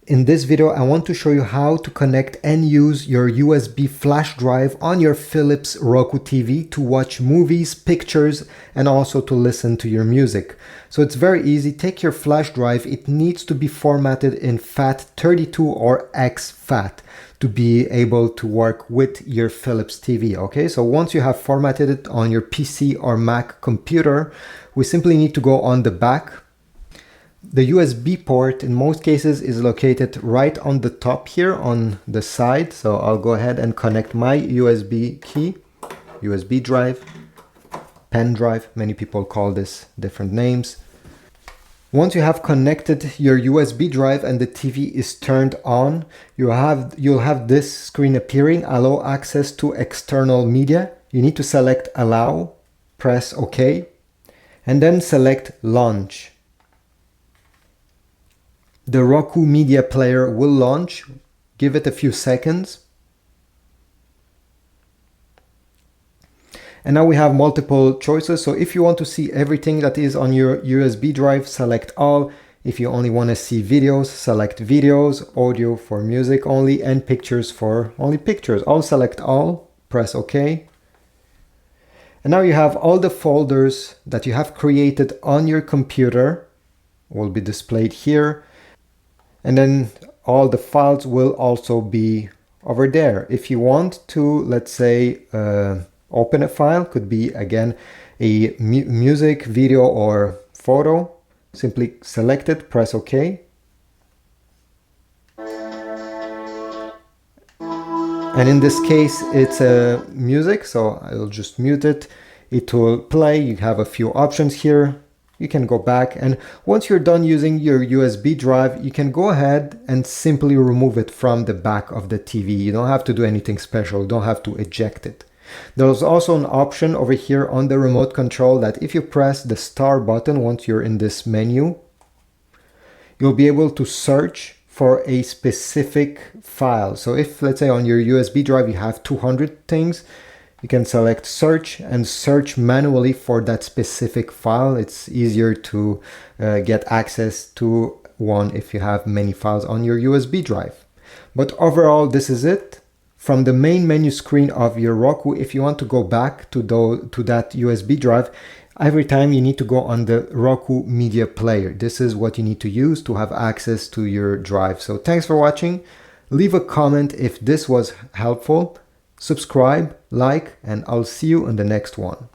In this video, I want to show you how to connect and use your USB flash drive on your Philips Roku TV to watch movies, pictures, and also to listen to your music. So it's very easy. Take your flash drive. It needs to be formatted in FAT32 or exFAT to be able to work with your Philips TV. Okay, so once you have formatted it on your PC or Mac computer, we simply need to go on the back. The USB port in most cases is located right on the top here on the side. So I'll go ahead and connect my USB key, USB drive, pen drive. Many people call this different names. Once you have connected your USB drive and the TV is turned on, you'll have this screen appearing, allow access to external media. You need to select allow, press OK, and then select launch. The Roku media player will launch. Give it a few seconds. And now we have multiple choices. So if you want to see everything that is on your USB drive, select all. If you only want to see videos, select videos, audio for music only, and pictures for only pictures. I'll select all, press OK. And now you have all the folders that you have created on your computer will be displayed here. And then all the files will also be over there. If you want to, let's say, open a file, could be again a music, video, or photo. Simply select it, press OK. And in this case, it's music, so I'll just mute it. It will play. You have a few options here. You can go back, and once you're done using your USB drive, you can go ahead and simply remove it from the back of the TV. You don't have to do anything special. You don't have to eject it. There's also an option over here on the remote control that if you press the star button once you're in this menu, you'll be able to search for a specific file. So if, let's say, on your USB drive you have 200 things, you can select search and search manually for that specific file. It's easier to get access to one if you have many files on your USB drive. But overall, this is it. From the main menu screen of your Roku, if you want to go back to that USB drive, every time you need to go on the Roku media player. This is what you need to use to have access to your drive. So thanks for watching. Leave a comment if this was helpful. Subscribe, like, and I'll see you in the next one.